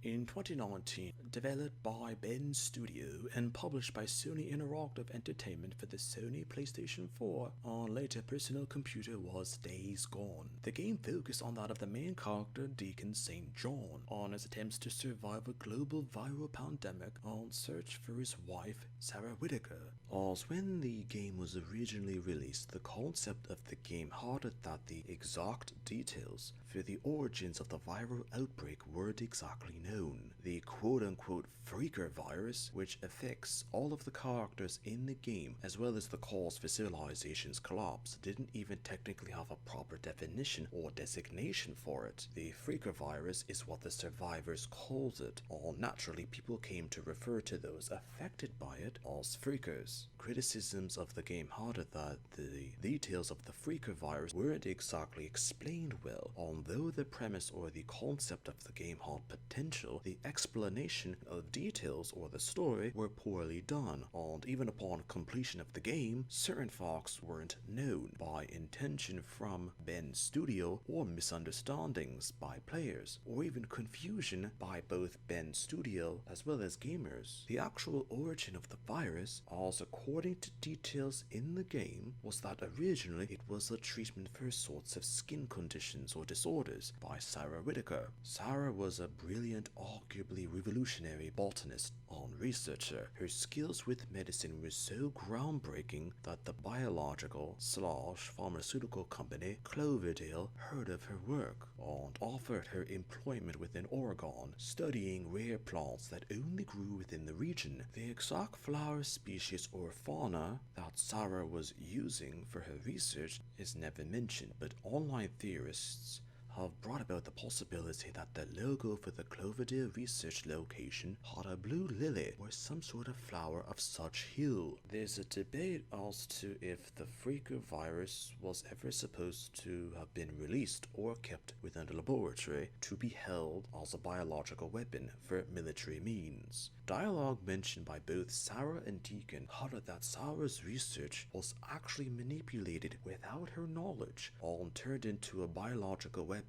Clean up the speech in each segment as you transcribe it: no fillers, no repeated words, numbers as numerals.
In 2019, developed by Bend Studio and published by Sony Interactive Entertainment for the Sony PlayStation 4 on later personal computer, was Days Gone. The game focused on that of the main character Deacon St. John on his attempts to survive a global viral pandemic on search for his wife Sarah Whitaker. As when the game was originally released, the concept of the game hardened that the exact details for the origins of the viral outbreak weren't exactly known. The quote-unquote Freaker virus, which affects all of the characters in the game as well as the cause for civilization's collapse, didn't even technically have a proper definition or designation for it. The Freaker virus is what the survivors called it, or naturally people came to refer to those affected by it as Freakers. Criticisms of the game hardened that the details of the Freaker virus weren't exactly explained well. Although the premise or the concept of the game had potential, the explanation of details or the story were poorly done, and even upon completion of the game, certain facts weren't known by intention from Bend Studio, or misunderstandings by players, or even confusion by both Bend Studio as well as gamers. The actual origin of the virus, as according to details in the game, was that originally it was a treatment for sorts of skin conditions or disorders by Sarah Whitaker. Sarah was a brilliant, arguably revolutionary botanist and researcher. Her skills with medicine were so groundbreaking that the biological/pharmaceutical company Cloverdale heard of her work and offered her employment within Oregon, studying rare plants that only grew within the region. The exact flower species or fauna that Sarah was using for her research is never mentioned, but online theorists have brought about the possibility that the logo for the Cloverdale research location had a blue lily or some sort of flower of such hue. There's a debate as to if the Freaker virus was ever supposed to have been released or kept within the laboratory to be held as a biological weapon for military means. Dialogue mentioned by both Sarah and Deacon hardened that Sarah's research was actually manipulated without her knowledge and turned into a biological weapon,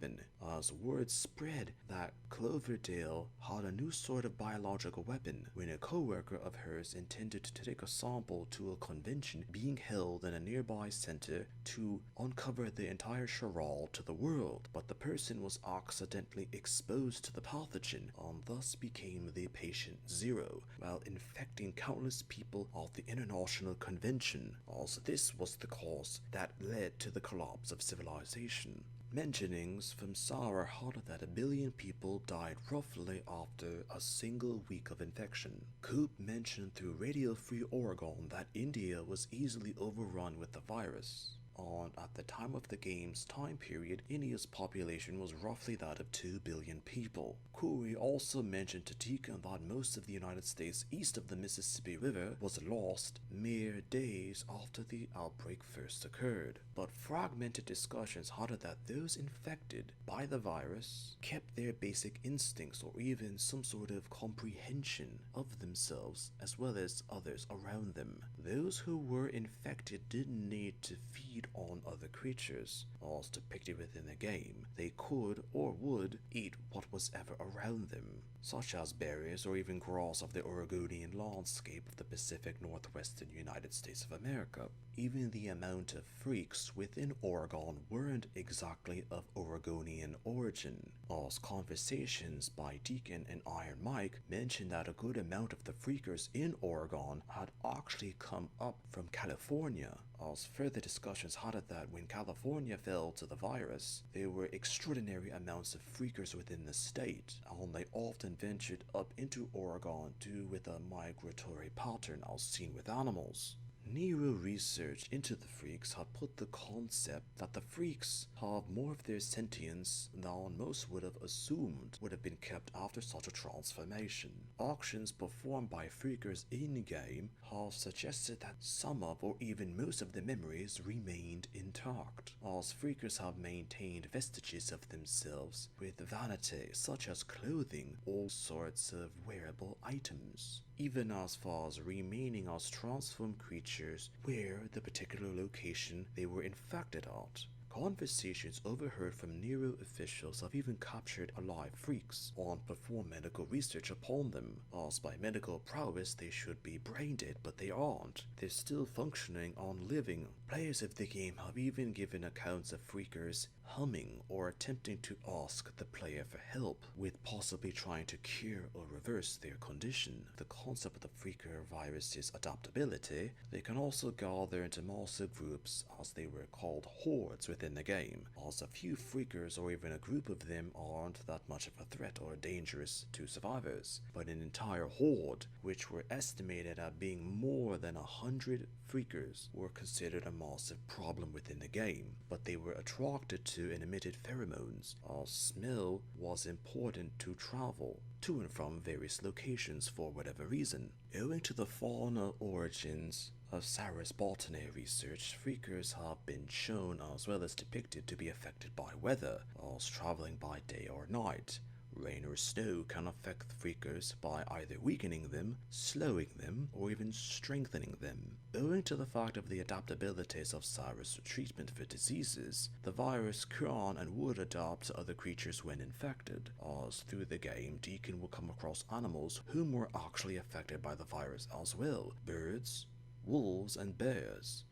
as word spread that Cloverdale had a new sort of biological weapon when a co-worker of hers intended to take a sample to a convention being held in a nearby center to uncover the entire charade to the world, but the person was accidentally exposed to the pathogen and thus became the patient zero, while infecting countless people at the international convention, as this was the cause that led to the collapse of civilization. Mentionings from Sarah hardened that 1 billion people died roughly after a single week of infection. Coop mentioned through Radio Free Oregon that India was easily overrun with the virus. And at the time of the game's time period, India's population was roughly that of 2 billion people. Corey also mentioned to Deacon that most of the United States east of the Mississippi River was lost mere days after the outbreak first occurred. But fragmented discussions hardened that those infected by the virus kept their basic instincts or even some sort of comprehension of themselves as well as others around them. Those who were infected didn't need to feed on other creatures, as depicted within the game. They could or would eat what was ever around them, such as berries or even grass of the Oregonian landscape of the Pacific Northwestern United States of America. Even the amount of freaks within Oregon weren't exactly of Oregonian origin, as conversations by Deacon and Iron Mike mentioned that a good amount of the freakers in Oregon had actually come up from California, as further discussions hardened that when California fell to the virus, there were extraordinary amounts of freakers within the state, and they often ventured up into Oregon due with a migratory pattern as seen with animals. Nero research into the freaks had put the concept that the freaks have more of their sentience than most would have assumed would have been kept after such a transformation. Actions performed by freakers in-game have suggested that some of or even most of the memories remained intact, as freakers have maintained vestiges of themselves with vanity such as clothing, all sorts of wearable items, even as far as remaining as transformed creatures where the particular location they were infected at. Conversations overheard from Nero officials have even captured alive freaks and performed medical research upon them, as by medical prowess they should be brain dead, but they aren't. They're still functioning and living. Players of the game have even given accounts of freakers humming or attempting to ask the player for help, with possibly trying to cure or reverse their condition. The concept of the freaker virus's adaptability, they can also gather into massive groups, as they were called hordes within the game, as a few freakers or even a group of them aren't that much of a threat or dangerous to survivors, but an entire horde, which were estimated at being more than 100 freakers, were considered a massive problem within the game, but they were attracted to and emitted pheromones, as smell was important to travel to and from various locations for whatever reason. Owing to the fauna origins of Sarah's botany research, freakers have been shown as well as depicted to be affected by weather, as traveling by day or night. Rain or snow can affect freakers by either weakening them, slowing them, or even strengthening them. Owing to the fact of the adaptabilities of Cyrus' treatment for diseases, the virus can and would adapt to other creatures when infected, as through the game Deacon will come across animals whom were actually affected by the virus as well: birds, wolves, and bears,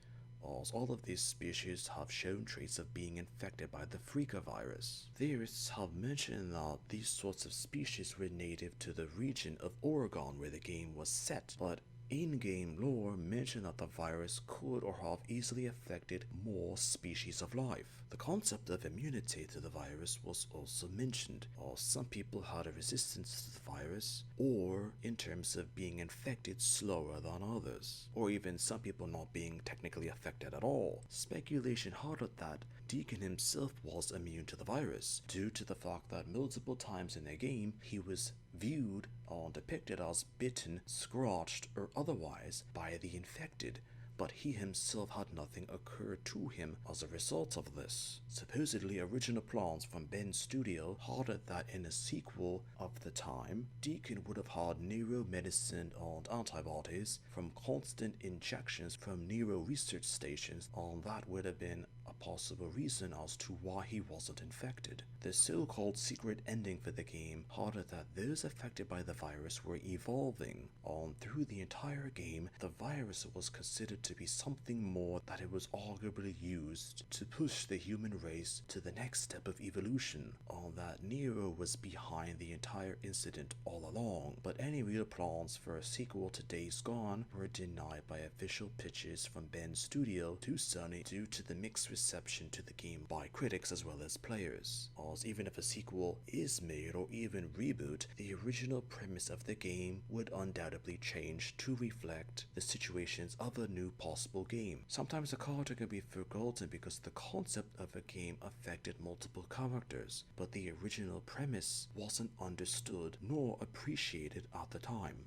as all of these species have shown traits of being infected by the Freaka virus. Theorists have mentioned that these sorts of species were native to the region of Oregon where the game was set, but in-game lore mentioned that the virus could or have easily affected more species of life. The concept of immunity to the virus was also mentioned, as some people had a resistance to the virus, or in terms of being infected slower than others, or even some people not being technically affected at all. Speculation had it that Deacon himself was immune to the virus, due to the fact that multiple times in the game he was viewed or depicted as bitten, scratched, or otherwise by the infected, but he himself had nothing occur to him as a result of this. Supposedly, original plans from Ben's studio had it that in a sequel of the time, Deacon would have had neuromedicine and antibodies from constant injections from neuro research stations, and that would have been a possible reason as to why he wasn't infected. The so-called secret ending for the game had it that those affected by the virus were evolving, and through the entire game, the virus was considered to be something more, that it was arguably used to push the human race to the next step of evolution, and that Nero was behind the entire incident all along. But any real plans for a sequel to Days Gone were denied by official pitches from Ben's studio to Sony due to the mixed reception to the game by critics as well as players, as even if a sequel is made or even reboot, the original premise of the game would undoubtedly change to reflect the situations of a new possible game. Sometimes a character can be forgotten because the concept of a game affected multiple characters, but the original premise wasn't understood nor appreciated at the time.